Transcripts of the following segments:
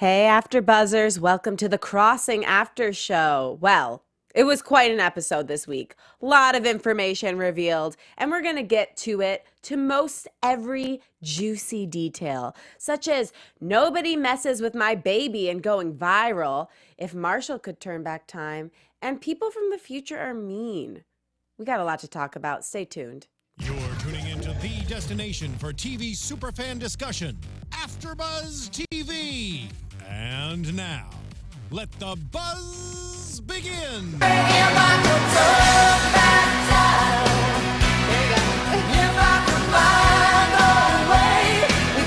Hey, AfterBuzzers, welcome to the Crossing After Show. Well, it was quite an episode this week. A lot of information revealed, and we're going to get to it to most every juicy detail, such as nobody messes with my baby and going viral, if Marshall could turn back time, and people from the future are mean. We got a lot to talk about. Stay tuned. You're tuning into the destination for TV superfan discussion, AfterBuzz TV. And now, let the buzz begin. We'd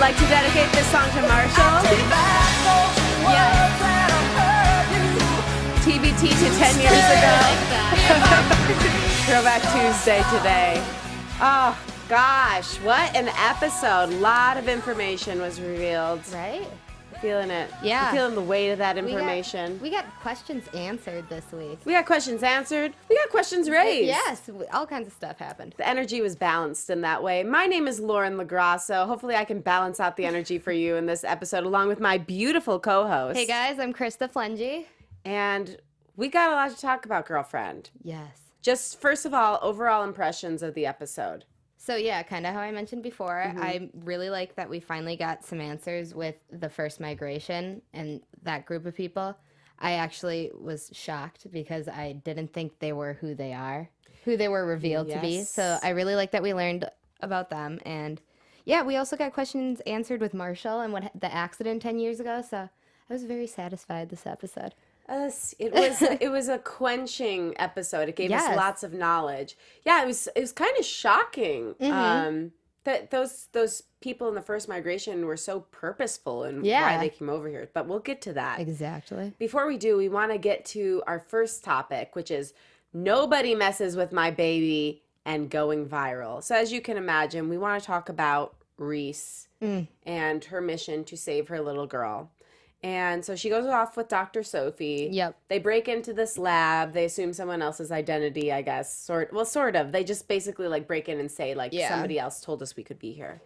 like to dedicate this song to Marshall. Yes. TBT to 10 years ago. Throwback Tuesday today. Oh, gosh, what an episode. A lot of information was revealed. Right? Feeling it. Yeah. I'm feeling the weight of that information. We got questions answered this week. We got questions answered. We got questions raised. Yes, all kinds of stuff happened. The energy was balanced in that way. My name is Lauren LoGrasso. Hopefully I can balance out the energy for you in this episode along with my beautiful co-host. Hey guys, I'm Krista Flentje. And we got a lot to talk about, girlfriend. Yes. Just first of all, overall impressions of the episode. So yeah, kind of how I mentioned before, I really like that we finally got some answers with the first migration and that group of people. I actually was shocked because I didn't think they were who they were revealed to be. So I really like that we learned about them. And yeah, we also got questions answered with Marshall and what the accident 10 years ago. So I was very satisfied this episode. It was a quenching episode. It gave us lots of knowledge. Yeah, it was kind of shocking that those people in the first migration were so purposeful in why they came over here. But we'll get to that. Exactly. Before we do, we want to get to our first topic, which is nobody messes with my baby and going viral. So as you can imagine, we want to talk about Reese and her mission to save her little girl. And so she goes off with Dr. Sophie. Yep. They break into this lab. They assume someone else's identity, I guess. Sort of. They just basically like break in and say like somebody else told us we could be here.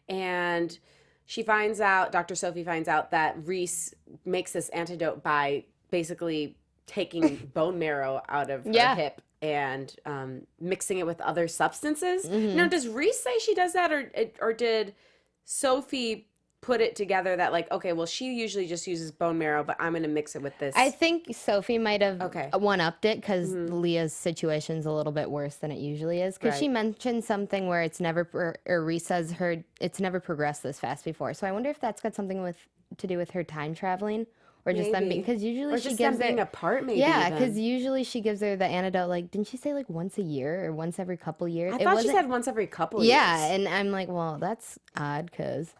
And she finds out, Dr. Sophie finds out that Reese makes this antidote by basically taking bone marrow out of her hip and mixing it with other substances. Now, does Reese say she does that or did Sophie put it together that like, okay, well, she usually just uses bone marrow, but I'm going to mix it with this? I think Sophie might have one-upped it because Leah's situation's a little bit worse than it usually is. Because she mentioned something where it's never, or Reese says it's never progressed this fast before. So I wonder if that's got something to do with her time traveling. Or just them being, because usually she gives them being apart, maybe. Yeah, because usually she gives her the antidote, like, didn't she say like once a year or once every couple years? I thought she said once every couple years. Yeah, and I'm like, well, that's odd because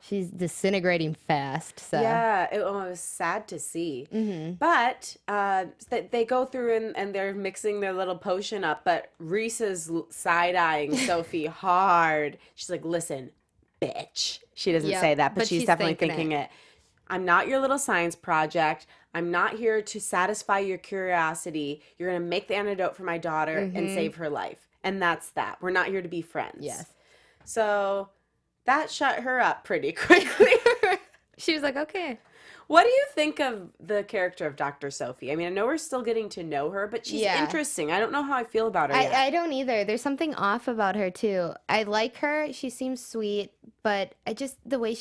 she's disintegrating fast. So yeah, it was sad to see. But they go through and they're mixing their little potion up, but Reese is side-eyeing Sophie hard. She's like, listen, bitch. She doesn't say that, but she's definitely thinking it. I'm not your little science project. I'm not here to satisfy your curiosity. You're going to make the antidote for my daughter and save her life. And that's that. We're not here to be friends. Yes. So that shut her up pretty quickly. She was like, okay. What do you think of the character of Dr. Sophie? I mean, I know we're still getting to know her, but she's interesting. I don't know how I feel about her yet. I don't either. There's something off about her, too. I like her. She seems sweet, but the way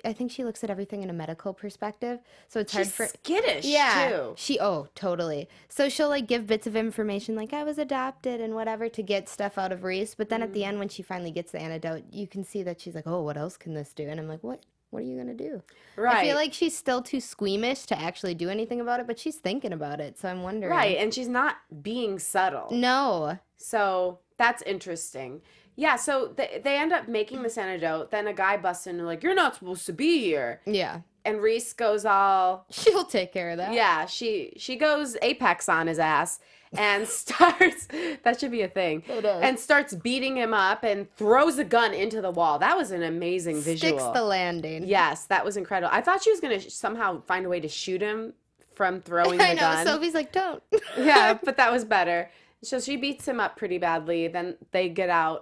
I think she looks at everything in a medical perspective, so it's hard for skittish too. Totally. So she'll like give bits of information like I was adopted and whatever to get stuff out of Reese, but then at the end when she finally gets the antidote, you can see that she's like, oh, what else can this do? And I'm like, what are you gonna do? Right. I feel like she's still too squeamish to actually do anything about it, but she's thinking about it, so I'm wondering. Right, and she's not being subtle. No. So that's interesting. Yeah, so they end up making this antidote. Then a guy busts in and like, you're not supposed to be here. Yeah. And Reese goes all... She'll take care of that. Yeah, she goes Apex on his ass and starts... That should be a thing. It is. And starts beating him up and throws a gun into the wall. That was an amazing visual. Sticks the landing. Yes, that was incredible. I thought she was going to somehow find a way to shoot him from throwing the gun. I know, Sophie's like, don't. Yeah, but that was better. So she beats him up pretty badly. Then they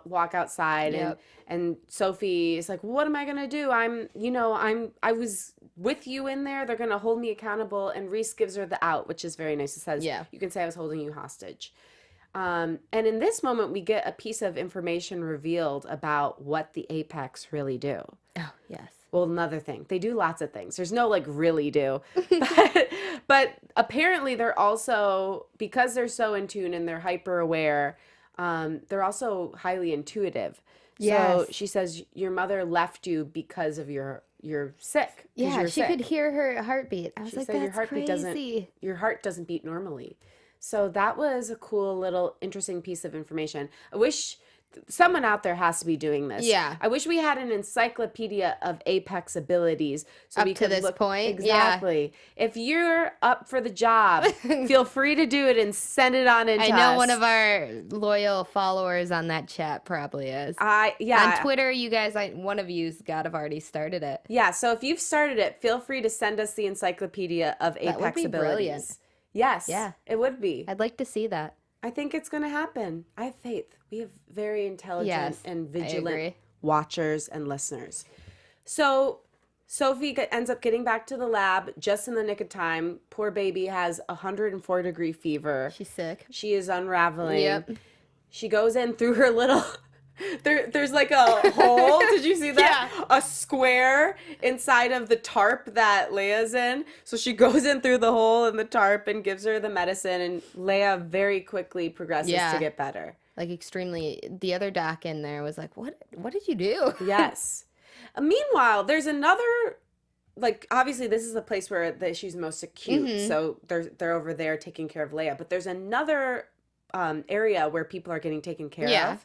walk outside, and Sophie is like, "What am I gonna do? I was with you in there. They're gonna hold me accountable." And Reese gives her the out, which is very nice. It says, "You can say I was holding you hostage." And in this moment, we get a piece of information revealed about what the Apex really do. Oh, yes. Well, another thing. They do lots of things. There's no, like, really do. But apparently they're also, because they're so in tune and they're hyper aware, they're also highly intuitive. So she says, your mother left you because of you're sick. Yeah, she could hear her heartbeat. I was like, that's crazy. Your heart doesn't beat normally. So that was a cool little interesting piece of information. I wish someone out there has to be doing this. Yeah. I wish we had an encyclopedia of Apex abilities. So up we to could this look, point. Exactly. Yeah. If you're up for the job, feel free to do it and send it on into us. I know one of our loyal followers on that chat probably is. Yeah. On Twitter, you guys, one of you's got to have already started it. Yeah. So if you've started it, feel free to send us the encyclopedia of Apex that would be abilities. Brilliant. Yes. Yeah. It would be. I'd like to see that. I think it's going to happen. I have faith. We have very intelligent and vigilant watchers and listeners. So Sophie ends up getting back to the lab just in the nick of time. Poor baby has 104-degree fever. She's sick. She is unraveling. Yep. She goes in through her little... There's like a hole. Did you see that? Yeah. A square inside of the tarp that Leia's in. So she goes in through the hole in the tarp and gives her the medicine, and Leia very quickly progresses to get better. Like extremely. The other doc in there was like, "What did you do?" Yes. Meanwhile, there's another. Like, obviously, this is the place where the issue's most acute. Mm-hmm. So they're over there taking care of Leia, but there's another area where people are getting taken care of.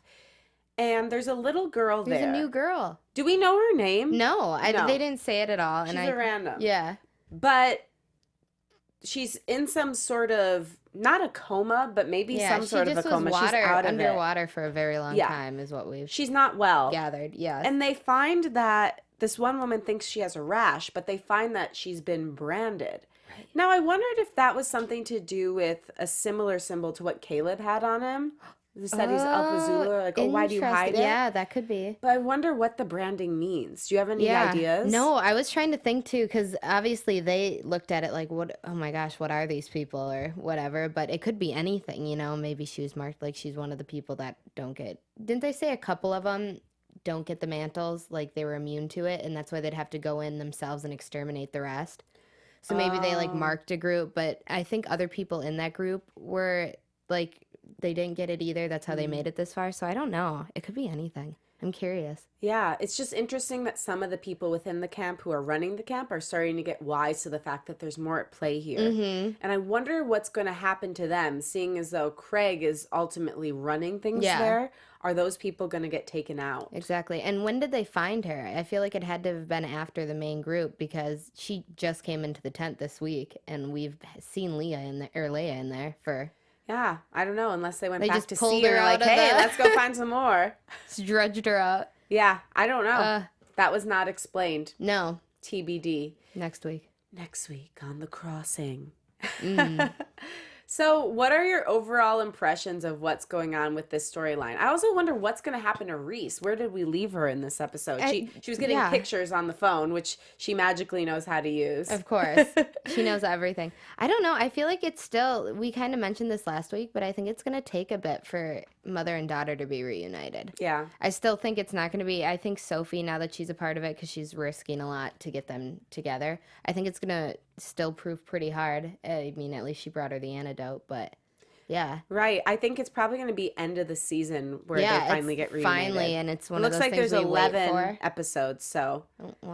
And there's a little girl there. There's a new girl. Do we know her name? No, they didn't say it at all. She's a random. Yeah. But she's in some sort of, not a coma, but maybe some sort of a coma. She's out of underwater for a very long time is what she's not well. Gathered, yes. And they find that this one woman thinks she has a rash, but they find that she's been branded. Right. Now, I wondered if that was something to do with a similar symbol to what Caleb had on him. They said he's Alpha Zulu. Like, why do you hide it? Yeah, that could be. But I wonder what the branding means. Do you have any ideas? No, I was trying to think too, because obviously they looked at it like, what? Oh my gosh, what are these people or whatever? But it could be anything, you know. Maybe she was marked like she's one of the people that don't get. Didn't they say a couple of them don't get the mantles, like they were immune to it, and that's why they'd have to go in themselves and exterminate the rest? So maybe they like marked a group, but I think other people in that group were like. They didn't get it either. That's how they made it this far. So I don't know. It could be anything. I'm curious. Yeah, it's just interesting that some of the people within the camp who are running the camp are starting to get wise to the fact that there's more at play here. Mm-hmm. And I wonder what's going to happen to them, seeing as though Craig is ultimately running things there. Are those people going to get taken out? Exactly. And when did they find her? I feel like it had to have been after the main group because she just came into the tent this week, and we've seen Leia in there for... Yeah, I don't know, unless they went back just to pulled see her her like, hey, let's go find some more. Just drudged her out. Yeah, I don't know. That was not explained. No. TBD. Next week on The Crossing. So what are your overall impressions of what's going on with this storyline? I also wonder what's going to happen to Reese. Where did we leave her in this episode? She was getting pictures on the phone, which she magically knows how to use. Of course. She knows everything. I don't know. I feel like it's still, we kind of mentioned this last week, but I think it's going to take a bit for mother and daughter to be reunited. Yeah. I still think it's not going to be, I think Sophie, now that she's a part of it, because she's risking a lot to get them together, I think it's going to still prove pretty hard. I mean, at least she brought her the antidote, but yeah. Right. I think it's probably going to be end of the season where they finally get reunited. Finally, and it's one of those things looks like there's we 11 episodes, so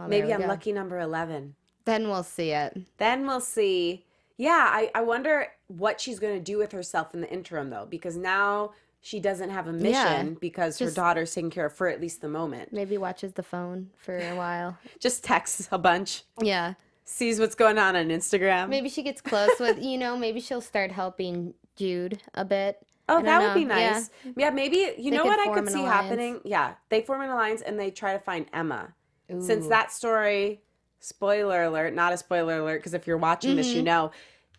maybe I'm lucky number 11. Then we'll see it. Then we'll see. Yeah, I wonder what she's going to do with herself in the interim, though, because now she doesn't have a mission because her daughter's taken care of for at least the moment. Maybe watches the phone for a while. Just texts a bunch. Yeah. Sees what's going on Instagram. Maybe she gets close with, maybe she'll start helping Jude a bit. Oh, that would be nice. Yeah, maybe, you know what I could see happening? Yeah, they form an alliance and they try to find Emma. Ooh. Since that story, spoiler alert, not a spoiler alert, because if you're watching this, you know,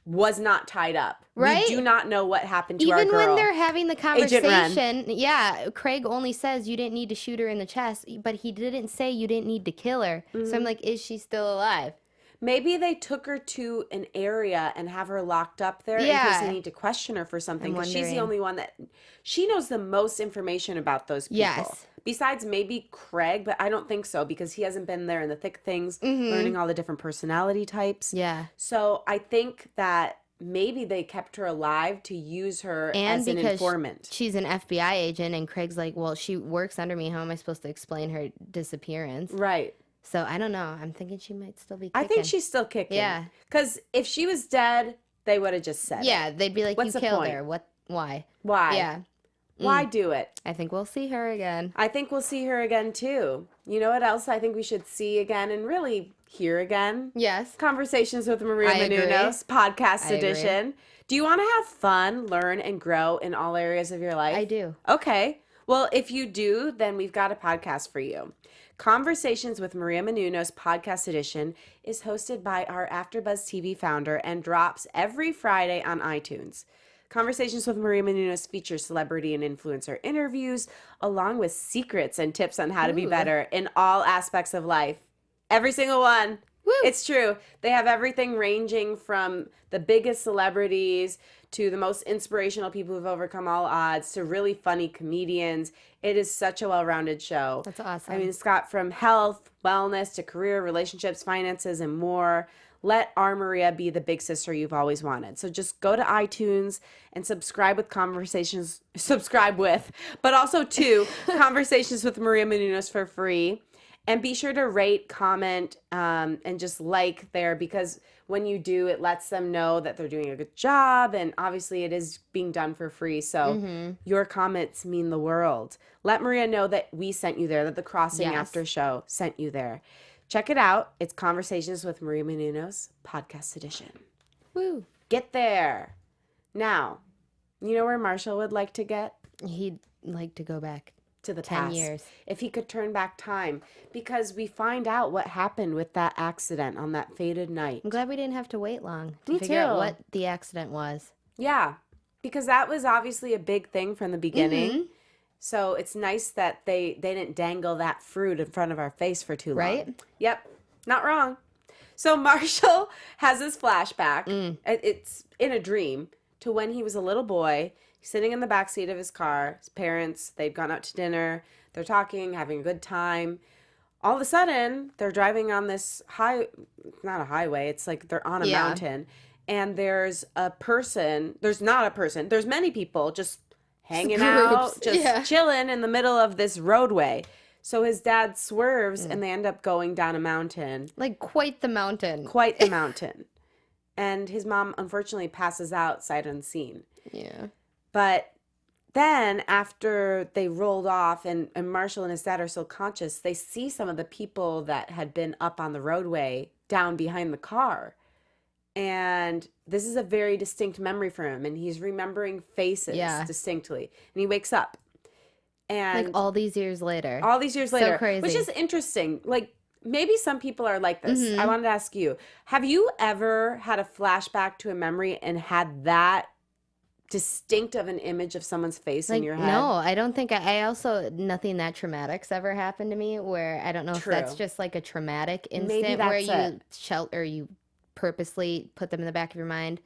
was not tied up. Right? We do not know what happened to our Even girl. when they're having the Agent Wren. conversation, yeah, Craig only says you didn't need to shoot her in the chest, but he didn't say you didn't need to kill her. So I'm like, is she still alive? Maybe they took her to an area and have her locked up there in case they need to question her for something. Because she's the only one that... She knows the most information about those people. Yes. Besides maybe Craig, but I don't think so because he hasn't been there in the thick of things, learning all the different personality types. Yeah. So I think that maybe they kept her alive to use her as an informant. She's an FBI agent, and Craig's like, well, she works under me. How am I supposed to explain her disappearance? Right. So I don't know. I'm thinking she might still be kicking. I think she's still kicking. Yeah. Because if she was dead, they would have just said Yeah, it. they'd be like, What's you the killed point? her. What? Why? Why? Yeah. Why do it? I think we'll see her again. I think we'll see her again, too. You know what else I think we should see again and really hear again? Yes. Conversations with Maria Menounos, podcast edition. Do you want to have fun, learn, and grow in all areas of your life? I do. Okay. Well, if you do, then we've got a podcast for you. Conversations with Maria Menounos podcast edition is hosted by our AfterBuzz TV founder and drops every Friday on iTunes. Conversations with Maria Menounos features celebrity and influencer interviews, along with secrets and tips on how to be better in all aspects of life. Every single one. Woo. It's true. They have everything ranging from the biggest celebrities to the most inspirational people who've overcome all odds to really funny comedians. It is such a well-rounded show. That's awesome. I mean, it's got from health, wellness to career, relationships, finances, and more. Let our Maria be the big sister you've always wanted. So just go to iTunes and subscribe with but also to Conversations with Maria Menounos for free. And be sure to rate, comment, and just like there, because when you do, it lets them know that they're doing a good job. And obviously it is being done for free. So your comments mean the world. Let Maria know that we sent you there, that the Crossing After Show sent you there. Check it out. It's Conversations with Maria Menounos, podcast edition. Woo. Get there. Now, you know where Marshall would like to get? He'd like to go back to the 10 past. years. If he could turn back time, because we find out what happened with that accident on that fated night. I'm glad we didn't have to wait long to Me figure out too. what the accident was. Yeah, because that was obviously a big thing from the beginning. So it's nice that they didn't dangle that fruit in front of our face for too long. Right? Yep, not wrong. So Marshall has this flashback. It's in a dream to when he was a little boy, sitting in the backseat of his car. His parents, they'd gone out to dinner. They're talking, having a good time. All of a sudden, they're driving on this not a highway. It's like they're on a mountain. And there's a person. There's not a person. There's many people just hanging out, just chilling in the middle of this roadway. So his dad swerves and they end up going down a mountain. Like quite the mountain. Quite the mountain. And his mom, unfortunately, passes out sight unseen. Yeah. But then after they rolled off and Marshall and his dad are still conscious, they see some of the people that had been up on the roadway down behind the car. And this is a very distinct memory for him. And he's remembering faces distinctly. And he wakes up. And like all these years later. All these years later. So crazy. Which is interesting. Like, maybe some people are like this. I wanted to ask you, have you ever had a flashback to a memory and had that distinct of an image of someone's face in your head? No, I don't think I also, nothing that traumatic's ever happened to me where I don't know if that's just like a traumatic instant where you purposely put them in the back of your mind.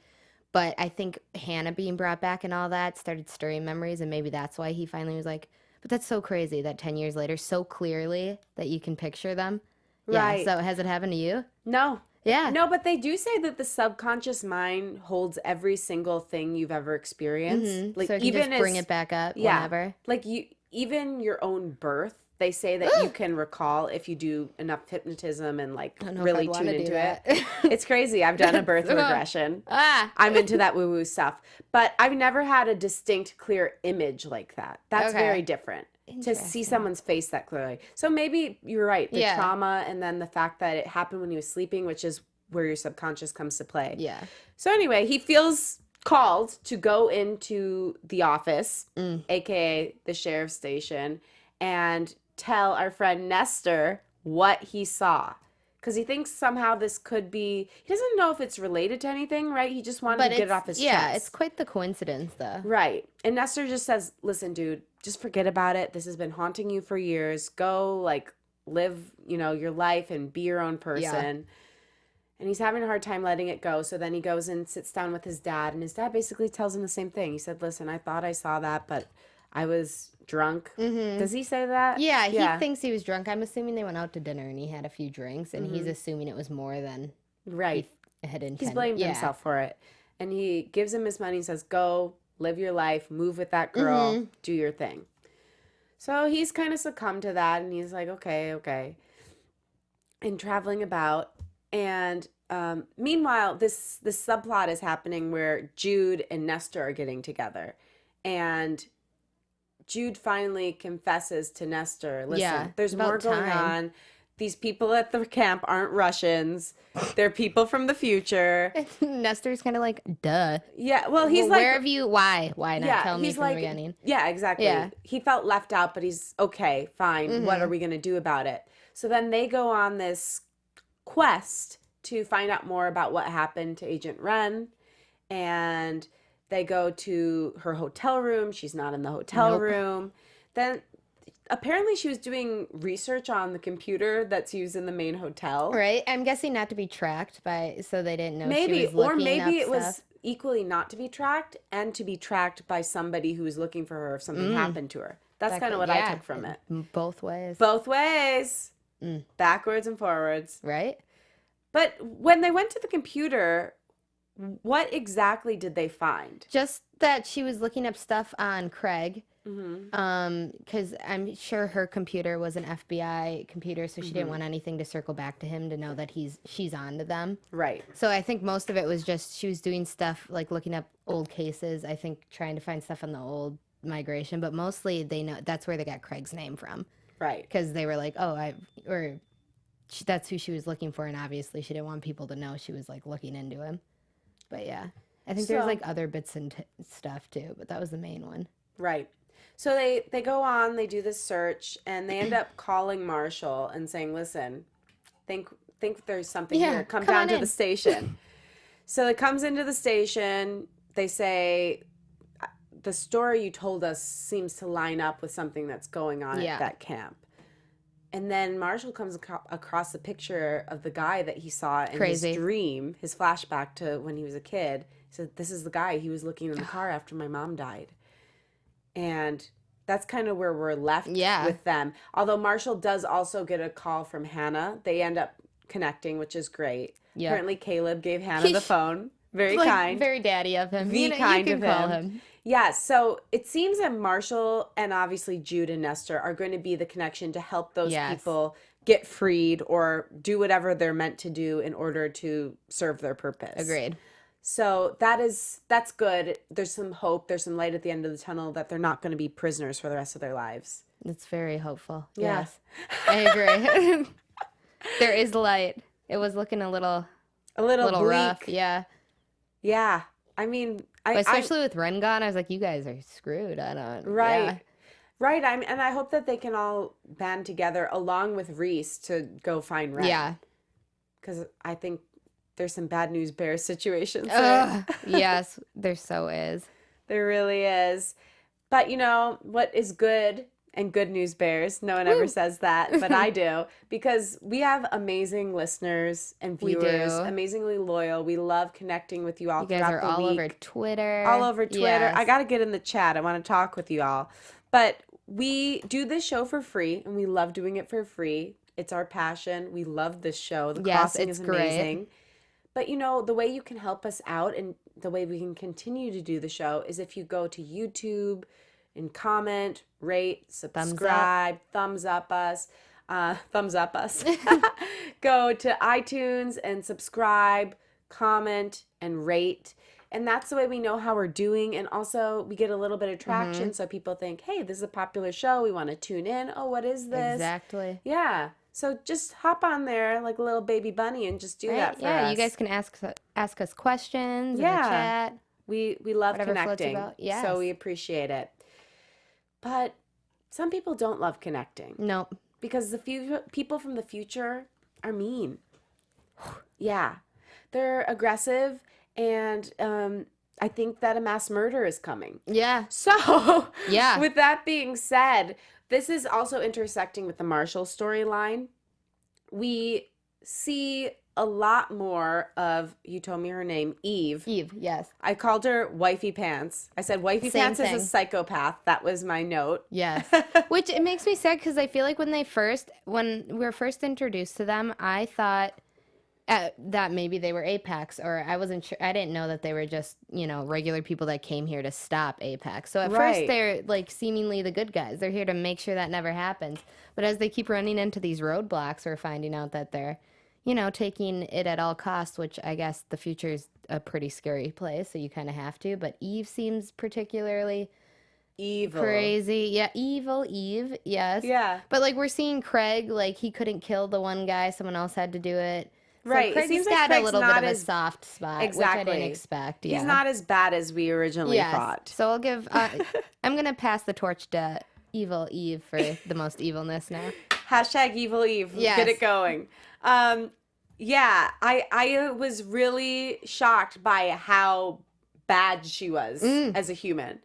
But I think Hannah being brought back and all that started stirring memories, and maybe that's why he finally was like, but that's so crazy that 10 years later, so clearly that you can picture them. Right. Yeah, so has it happened to you? No. Yeah. No, but they do say that the subconscious mind holds every single thing you've ever experienced. Like, so it can even just bring it back up whenever. Like even your own birth, they say that you can recall if you do enough hypnotism and like really tune into it. It's crazy. I've done a birth regression. I'm into that woo-woo stuff. But I've never had a distinct, clear image like that. That's very different. To see someone's face that clearly. So maybe you're right. The trauma and then the fact that it happened when he was sleeping, which is where your subconscious comes to play. Yeah. So anyway, he feels called to go into the office, aka the sheriff's station, and tell our friend Nestor what he saw. because he thinks somehow this could be, he doesn't know if it's related to anything, right? He just wanted to get it off his chest. Yeah, it's quite the coincidence, though. Right. And Nestor just says, listen, dude, just forget about it. This has been haunting you for years. Go, like, live, your life and be your own person. Yeah. And he's having a hard time letting it go. So then he goes and sits down with his dad. And his dad basically tells him the same thing. He said, listen, I thought I saw that, but I was drunk. Mm-hmm. Does he say that? Yeah, he thinks he was drunk. I'm assuming they went out to dinner and he had a few drinks. And he's assuming it was more than right. he had intended. He's blamed himself for it. And he gives him his money and says, go, live your life, move with that girl, do your thing. So he's kind of succumbed to that. And he's like, okay. And traveling about. And meanwhile, this subplot is happening where Jude and Nestor are getting together. And Jude finally confesses to Nestor, listen, there's more going on. These people at the camp aren't Russians. They're people from the future. Nestor's kind of like, duh. Yeah, well, he's like... Where have you... Why? Why not tell me from the beginning? Yeah, exactly. Yeah. He felt left out, but he's, okay, fine. What are we going to do about it? So then they go on this quest to find out more about what happened to Agent Wren, and they go to her hotel room. She's not in the hotel room. Then apparently she was doing research on the computer that's used in the main hotel. Right. I'm guessing not to be tracked by, so they didn't know maybe, she was looking or maybe up it was stuff. Equally not to be tracked and to be tracked by somebody who was looking for her if something happened to her. That's kind of what I took from it. Both ways. Both ways. Backwards and forwards. Right. But when they went to the computer, what exactly did they find? Just that she was looking up stuff on Craig. Because I'm sure her computer was an FBI computer, so she didn't want anything to circle back to him to know that she's on to them. Right. So I think most of it was just she was doing stuff like looking up old cases. I think trying to find stuff on the old migration, but mostly they know that's where they got Craig's name from. Right. Because they were like, that's who she was looking for, and obviously she didn't want people to know she was like looking into him. But yeah, I think there's like other bits and stuff too, but that was the main one. Right. So they go on, they do this search, and they end up calling Marshall and saying, listen, think there's something here. Come down to the station. So it comes into the station. They say, the story you told us seems to line up with something that's going on at that camp. And then Marshall comes across a picture of the guy that he saw in his dream, his flashback to when he was a kid. He said, this is the guy. He was looking in the car after my mom died. And that's kind of where we're left with them. Although Marshall does also get a call from Hannah. They end up connecting, which is great. Yep. Apparently Caleb gave Hannah the phone. Very kind. Very daddy of him. Kind of him. Yeah, so it seems that Marshall and obviously Jude and Nestor are going to be the connection to help those people get freed or do whatever they're meant to do in order to serve their purpose. Agreed. So that's good. There's some hope. There's some light at the end of the tunnel that they're not going to be prisoners for the rest of their lives. It's very hopeful. Yeah. Yes. I agree. There is light. It was looking a little bleak. rough. Yeah. Yeah. I mean, especially with Ren gone, I was like, you guys are screwed. I don't. Right. Yeah. Right. And I hope that they can all band together along with Reese to go find Ren. Yeah. Because I think there's some bad news bear situations. Yes, there so is. There really is. But what is good and good news bears? No one ever says that, but I do. Because we have amazing listeners and viewers, amazingly loyal. We love connecting with you all throughout the week. You guys are all over Twitter. All over Twitter. Yes. I got to get in the chat. I want to talk with you all. But we do this show for free, and we love doing it for free. It's our passion. We love this show. The Crossing is amazing. Great. But, the way you can help us out and the way we can continue to do the show is if you go to YouTube and comment, rate, subscribe, thumbs up us. Go to iTunes and subscribe, comment, and rate. And that's the way we know how we're doing. And also, we get a little bit of traction. So people think, hey, this is a popular show. We want to tune in. Oh, what is this? Exactly. Yeah. So just hop on there like a little baby bunny and just do that for us. Yeah, you guys can ask us questions in the chat. We love Whatever connecting. Yes. So we appreciate it. But some people don't love connecting. Nope. Because the few people from the future are mean. Yeah. They're aggressive, and I think that a mass murder is coming. Yeah. So, Yeah. with that being said, this is also intersecting with the Marshall storyline. We see a lot more of, you told me her name, Eve. Eve, yes. I called her Wifey Pants. I said Wifey Same Pants thing. is a psychopath. That was my note. Yes. Which it makes me sad because I feel like when we were first introduced to them, I thought that maybe they were Apex, or I wasn't sure. I didn't know that they were just, regular people that came here to stop Apex. So at first they're like seemingly the good guys. They're here to make sure that never happens. But as they keep running into these roadblocks, we're finding out that they're, taking it at all costs, which I guess the future is a pretty scary place, so you kind of have to. But Eve seems particularly Evil. crazy. Yeah, evil Eve, yes. Yeah. But, like, we're seeing Craig, like, he couldn't kill the one guy. Someone else had to do it. So Right. Craig's it seems got like Craig's a little bit not of a as soft spot, exactly. which I didn't expect. Yeah. He's not as bad as we originally thought. So I'll give, I'm going to pass the torch to Evil Eve for the most evilness now. Hashtag Evil Eve. Yes. Get it going. Yeah, I was really shocked by how bad she was as a human.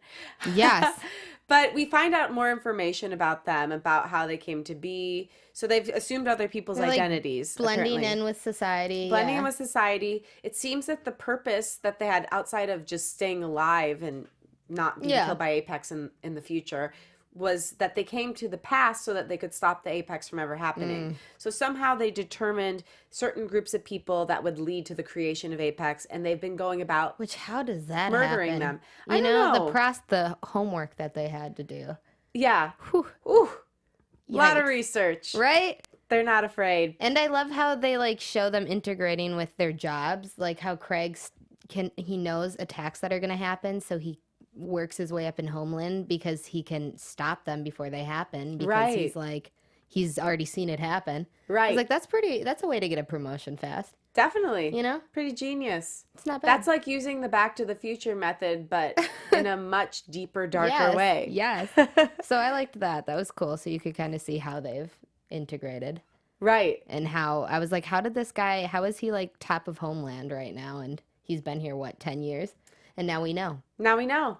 Yes. But we find out more information about them, about how they came to be. So they've assumed other people's They're, like, identities. Blending apparently. in with society. Blending yeah. in with society. It seems that the purpose that they had outside of just staying alive and not being killed by Apex in the future was that they came to the past so that they could stop the Apex from ever happening. So somehow they determined certain groups of people that would lead to the creation of Apex, and they've been going about Which, how does that murdering happen? them. You I don't know. the homework that they had to do. Yeah. Whew. Ooh. A lot of Yikes. research. Right? They're not afraid. And I love how they, like, show them integrating with their jobs, like how he knows attacks that are going to happen, so he works his way up in Homeland because he can stop them before they happen because he's already seen it happen. Right. It's like, that's a way to get a promotion fast. Definitely. Pretty genius. It's not bad. That's like using the Back to the Future method, but in a much deeper, darker way. Yes. So I liked that. That was cool. So you could kind of see how they've integrated. Right. And how, I was like, how is he like top of Homeland right now? And he's been here, 10 years? And now we know. Now we know.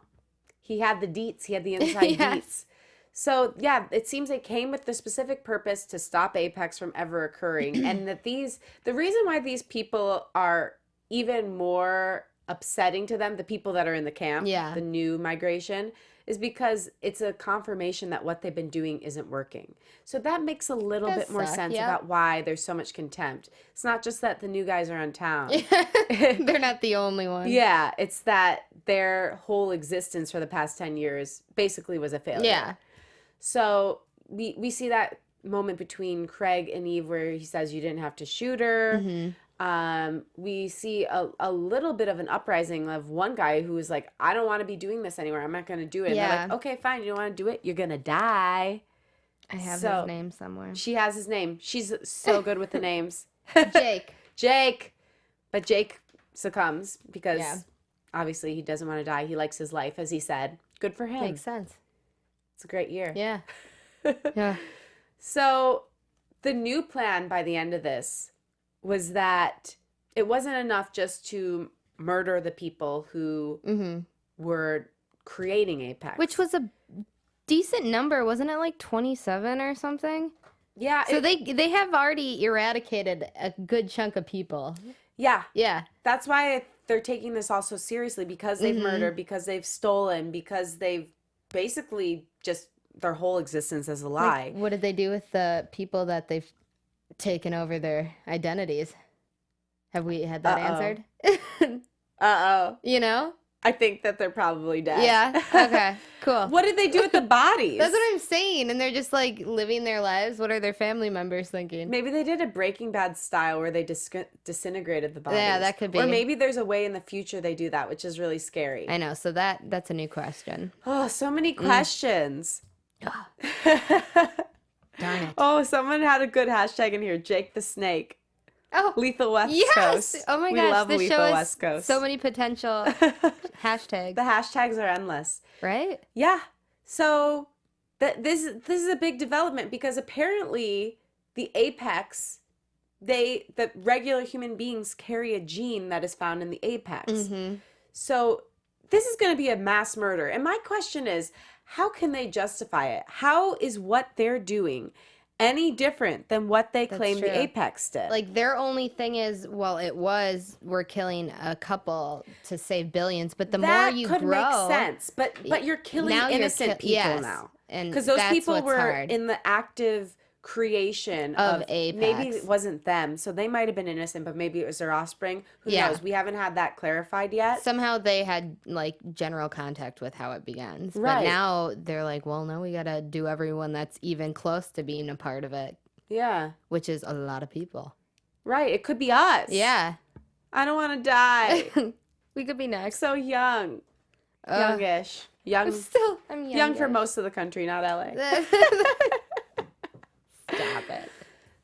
He had the deets. He had the inside deets. So, yeah, it seems it came with the specific purpose to stop Apex from ever occurring. And that the reason why these people are even more upsetting to them, the people that are in the camp, the new migration, is because it's a confirmation that what they've been doing isn't working. So that makes a little bit more sense about why there's so much contempt. It's not just that the new guys are in town. They're not the only ones. Yeah, it's that their whole existence for the past 10 years basically was a failure. Yeah. So we see that moment between Craig and Eve where he says you didn't have to shoot her. We see a little bit of an uprising of one guy who is like, I don't want to be doing this anymore. I'm not going to do it. And they're like, okay, fine. You don't want to do it. You're going to die. I have his name somewhere. She has his name. She's so good with the names. Jake. But Jake succumbs because obviously he doesn't want to die. He likes his life, as he said. Good for him. Makes sense. It's a great year. Yeah. Yeah. So the new plan by the end of this was that it wasn't enough just to murder the people who were creating Apex. Which was a decent number. Wasn't it like 27 or something? Yeah. So they have already eradicated a good chunk of people. Yeah. Yeah. That's why they're taking this all so seriously, because they've murdered, because they've stolen, because they've basically just their whole existence as a lie. Like, what did they do with the people that they've taken over their identities? Have we had that answered? You know? I think that they're probably dead. Yeah. Okay. Cool. What did they do with the bodies? That's what I'm saying. And they're just like living their lives. What are their family members thinking? Maybe they did a Breaking Bad style where they disintegrated the bodies. Yeah, that could be. Or maybe there's a way in the future they do that, which is really scary. I know. So that's a new question. Oh, so many questions. Darn it. Oh, someone had a good hashtag in here. Jake the Snake. Oh, Lethal West yes! Coast. Oh my we gosh, love this Lethal show West has Coast. so many potential hashtags. The hashtags are endless. Right? Yeah. So this is a big development because apparently the Apex the regular human beings carry a gene that is found in the apex. Mm-hmm. So this is going to be a mass murder. And my question is, how can they justify it? How is what they're doing any different than what they claim the apex did? Like, their only thing is, well, we're killing a couple to save billions, but the more you grow... That could make sense, but you're killing innocent people now. Because those people were in the active creation of apex. Maybe it wasn't them, so they might have been innocent, but maybe it was their offspring. Who knows? We haven't had that clarified yet. Somehow they had like general contact with how it begins, but now they're like, well, no, we gotta do everyone that's even close to being a part of it. Yeah, which is a lot of people. Right, it could be us. Yeah, I don't want to die. We could be next. So young, youngish, young. I'm young for most of the country, not LA. Stop it.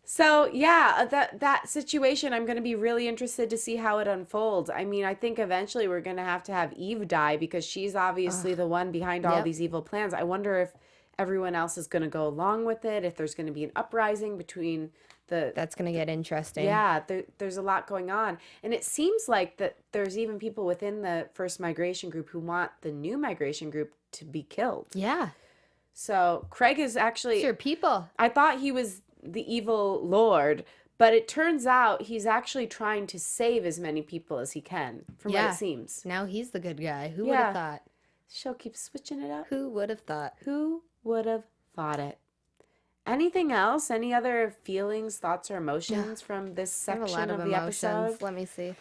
So yeah, that situation, I'm going to be really interested to see how it unfolds. I mean, I think eventually we're going to have Eve die because she's obviously the one behind all these evil plans. I wonder if everyone else is going to go along with it, if there's going to be an uprising between the... That's going to get interesting. Yeah, there's a lot going on. And it seems like that there's even people within the first migration group who want the new migration group to be killed. Yeah. So Craig is actually... Sure, people. I thought he was the evil lord, but it turns out he's actually trying to save as many people as he can, from what it seems. Now he's the good guy. Who would have thought? Show keeps switching it up. Who would have thought? Who would have thought it? Anything else? Any other feelings, thoughts, or emotions from this section of the episode? Let me see.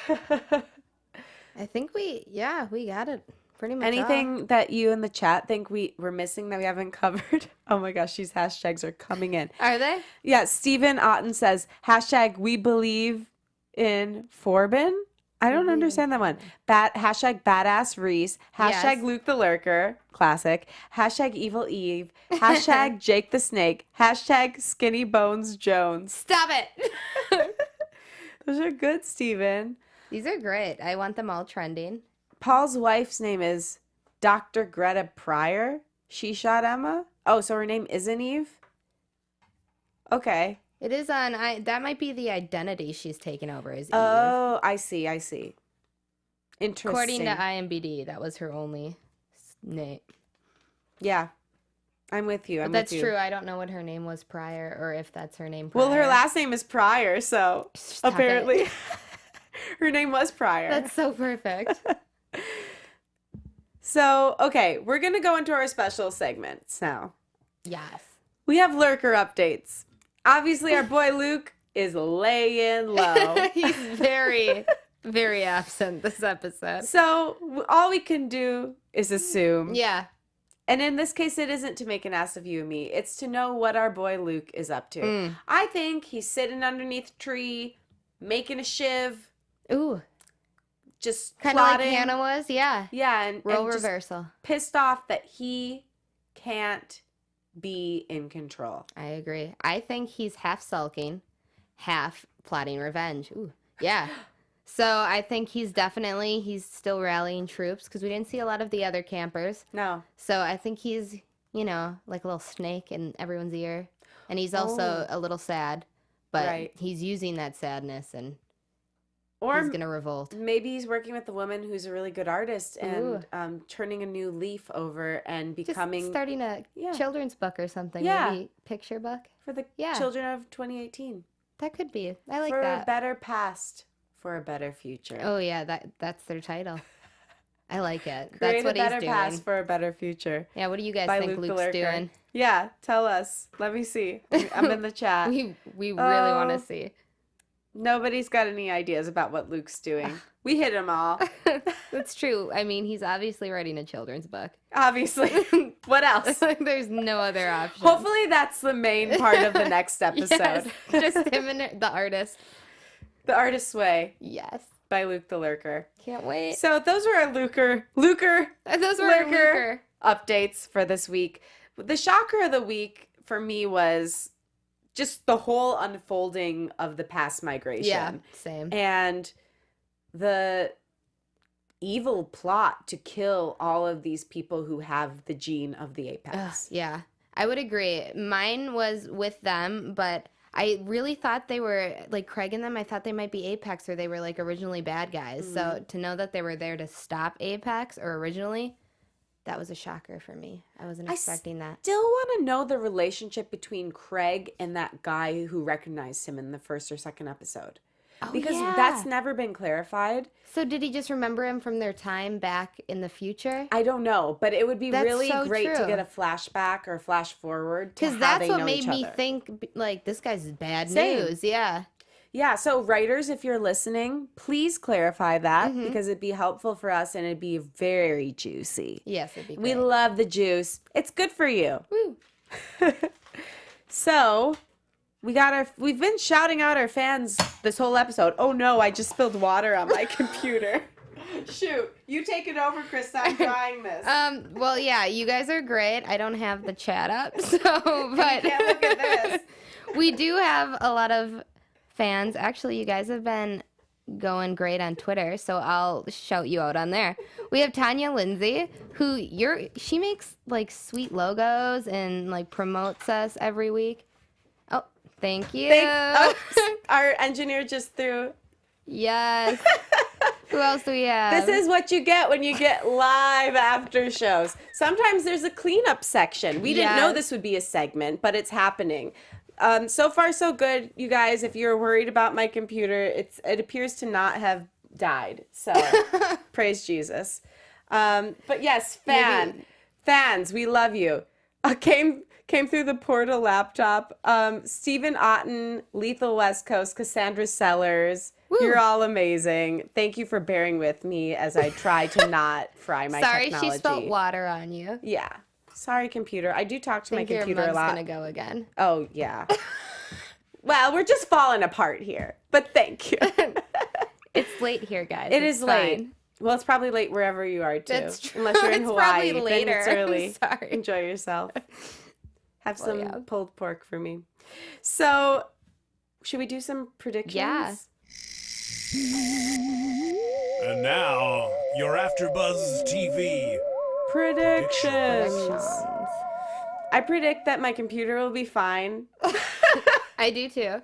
I think we got it. Pretty much anything that you in the chat think we're missing that we haven't covered? Oh my gosh, these hashtags are coming in. Are they? Yeah, Stephen Otten says, hashtag we believe in Forbin. I don't understand that one. Hashtag badass Reese. Hashtag Luke the Lurker. Classic. Hashtag evil Eve. Hashtag Jake the Snake. Hashtag skinny bones Jones. Stop it. Those are good, Stephen. These are great. I want them all trending. Paul's wife's name is Dr. Greta Pryor. She shot Emma. Oh, so her name isn't Eve? Okay. It is on, that might be the identity she's taken over is Eve. Oh, I see. Interesting. According to IMDb, that was her only name. Yeah. I'm with you. But that's true. I don't know what her name was prior, or if that's her name prior. Well, her last name is Pryor, so apparently her name was Pryor. That's so perfect. So, okay, we're going to go into our special segments now. Yes. We have Lurker Updates. Obviously, our boy Luke is laying low. He's very, very absent this episode. So, all we can do is assume. Yeah. And in this case, it isn't to make an ass of you and me. It's to know what our boy Luke is up to. I think he's sitting underneath a tree, making a shiv. Ooh. Just kind of like Hannah was, yeah. Yeah, and role and reversal. Pissed off that he can't be in control. I agree. I think he's half sulking, half plotting revenge. Ooh, yeah. So I think he's still rallying troops because we didn't see a lot of the other campers. No. So I think he's, like a little snake in everyone's ear. And he's also a little sad, but he's using that sadness and he's going to revolt. Maybe he's working with a woman who's a really good artist and turning a new leaf over and becoming... Just starting a children's book or something. Yeah. Maybe picture book. For the children of 2018. That could be. I like that. that. For a better past, for a better future. Oh, yeah. That's their title. I like it. Create That's what he's doing. a better past for a better future. Yeah, what do you guys think Luke's doing? Yeah, tell us. Let me see. I'm in the chat. We really want to see. Nobody's got any ideas about what Luke's doing. We hit them all. That's true. I mean, he's obviously writing a children's book. Obviously. What else? There's no other option. Hopefully that's the main part of the next episode. Yes, just him and the artist. The Artist's Way. Yes. By Luke the Lurker. Can't wait. So those were our Lurker updates for this week. The shocker of the week for me was just the whole unfolding of the past migration. Yeah, same. And the evil plot to kill all of these people who have the gene of the apex. Yeah, I would agree. Mine was with them, but I really thought they were, like, Craig and them, I thought they might be Apex, or they were, like, originally bad guys. So to know that they were there to stop Apex, or originally, that was a shocker for me. I wasn't expecting that. Still want to know the relationship between Craig and that guy who recognized him in the first or second episode. Oh, because yeah. that's never been clarified. So did he just remember him from their time back in the future? I don't know, but it would be That's really so great to true. get a flashback or flash forward to how Because that's they what know made each me other. think, like, this guy's bad Same. news. Yeah. Yeah, so writers, if you're listening, please clarify that because it'd be helpful for us and it'd be very juicy. Yes, it'd be We great. love the juice. It's good for you. Woo. So, we've been shouting out our fans this whole episode. Oh no, I just spilled water on my computer. Shoot, you take it over, Krista. I'm trying this. Well, yeah, you guys are great. I don't have the chat up, so, but can't look at this. We do have a lot of fans. Actually, you guys have been going great on Twitter, so I'll shout you out on there. We have Tanya Lindsay, who she makes like sweet logos and like promotes us every week. Oh, thank you. Our engineer just threw. Yes. Who else do we have? This is what you get when you get live after shows. Sometimes there's a cleanup section. We didn't know Yes. this would be a segment, but it's happening. So far, so good, you guys. If you're worried about my computer, it appears to not have died. So praise Jesus. But yes, fans, we love you. Came through the Portal laptop. Stephen Otten, Lethal West Coast, Cassandra Sellers. Woo. You're all amazing. Thank you for bearing with me as I try to not fry my technology. Sorry, she spilled water on you. Yeah. Sorry, computer. I do talk to my Think your computer a mug's lot. gonna go again. Oh, yeah. Well, we're just falling apart here. But thank you. It's late here, guys. It It's is late. fine. Well, it's probably late wherever you are, too. That's true. Unless you're in It's Hawaii. probably later. Then it's early. Sorry. Enjoy yourself. Have some yeah. pulled pork for me. So, should we do some predictions? Yeah. And now, your AfterBuzz TV. Predictions. I predict that my computer will be fine. I do too.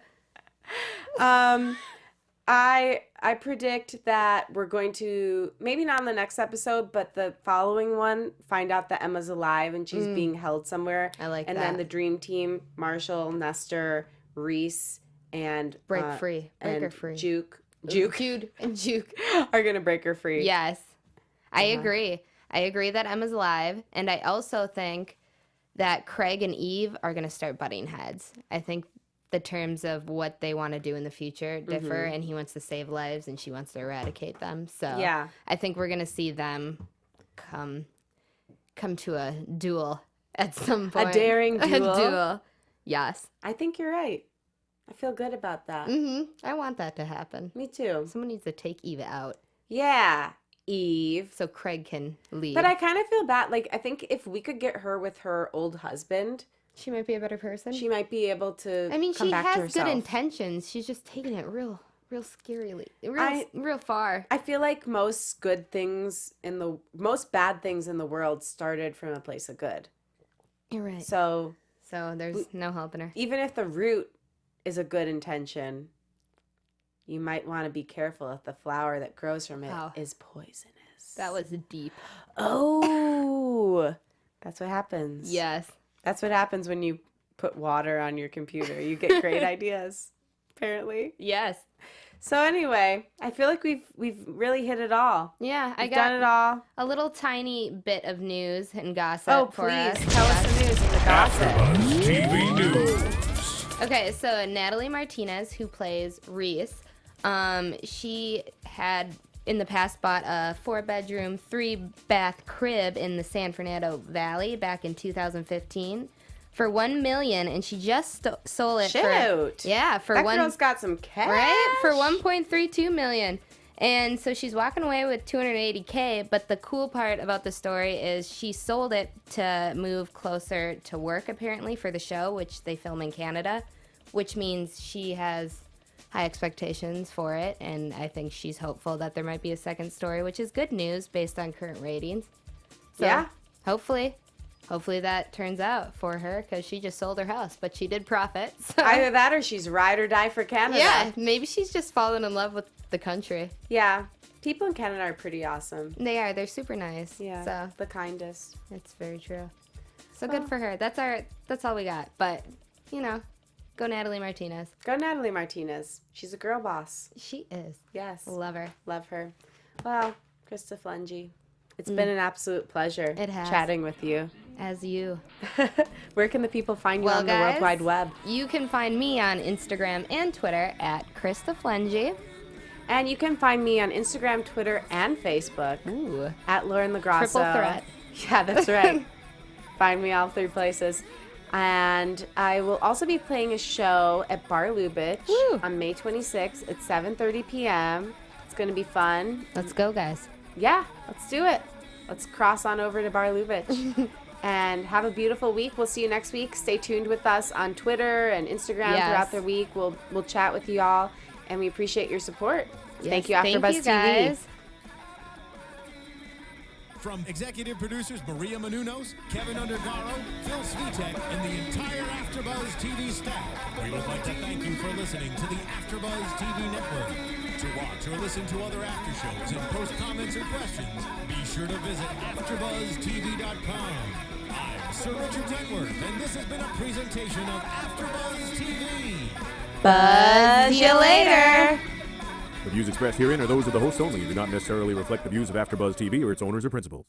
I predict that we're going to, maybe not in the next episode, but the following one, find out that Emma's alive and she's being held somewhere. I like and that. then the dream team, Marshall, Nestor, Reese, and Break her and free. Juke Jude and Juke. are gonna break her free. Yes. I agree. I agree that Emma's alive. And I also think that Craig and Eve are going to start butting heads. I think the terms of what they want to do in the future differ, and he wants to save lives and she wants to eradicate them. So Yeah. I think we're going to see them come to a duel at some point. A daring duel. A duel. Yes. I think you're right. I feel good about that. I want that to happen. Me too. Someone needs to take Eve out Yeah, Eve. so Craig can leave. But I kind of feel bad. Like, I think if we could get her with her old husband, She might be a better person. she might be able to I mean, come she back to has herself. good intentions. She's just taking it real scarily, real far. I feel like most bad things in the world started from a place of good. You're right. So So there's no helping her. even if the root is a good intention, you might want to be careful if the flower that grows from it is poisonous. That was deep. Oh, that's what happens. Yes. That's what happens when you put water on your computer. You get great ideas, apparently. Yes. So anyway, I feel like we've really hit it all. Yeah, I We've got done it all. a little tiny bit of news and gossip Oh, for please us. tell us the news and the gossip. AfterBuzz TV News. Okay, so Natalie Martinez, who plays Reese, she had in the past bought a 4-bedroom, 3-bath crib in the San Fernando Valley back in 2015 for $1 million, and she just sold it. Shoot. For That one. girl's got some cash. Right? For $1.32 million. And so she's walking away with $280K, but the cool part about the story is she sold it to move closer to work, apparently, for the show, which they film in Canada, which means she has high expectations for it, and I think she's hopeful that there might be a second story, which is good news based on current ratings. So, Yeah. hopefully. hopefully that turns out for her because she just sold her house, but she did profit. So. Either that or she's ride or die for Canada. Yeah, maybe she's just fallen in love with the country. Yeah. People in Canada are pretty awesome. They are. They're super nice. Yeah. So the kindest. it's very true. So good for her. That's all we got. But, you know, go Natalie Martinez. Go Natalie Martinez. She's a girl boss. She is. Yes. Love her. Love her. Well, Krista Flentje, it's been an absolute pleasure It has. chatting with you. As you. Where can the people find you Well, on the guys, World Wide Web? You can find me on Instagram and Twitter at Krista Flentje. And you can find me on Instagram, Twitter, and Facebook Ooh. at Lauren LoGrasso. Triple threat. Yeah, that's right. Find me all 3 places. And I will also be playing a show at Bar Lubitsch Woo. on May 26th at 7:30 p.m. It's going to be fun. Let's go, guys. Yeah, let's do it. Let's cross on over to Bar Lubitsch. And have a beautiful week. We'll see you next week. Stay tuned with us on Twitter and Instagram throughout the week. We'll chat with you all, and we appreciate your support. Yes, Thank you, AfterBuzz thank you, TV. guys. From executive producers Maria Menounos, Keven Undergaro, Phil Svitek, and the entire AfterBuzz TV staff, we would like to thank you for listening to the AfterBuzz TV network. To watch or listen to other after shows and post comments or questions, be sure to visit AfterBuzzTV.com. I'm Sir Richard Wentworth, and this has been a presentation of AfterBuzz TV. Buzz you later. The views expressed herein are those of the hosts only and do not necessarily reflect the views of AfterBuzz TV or its owners or principals.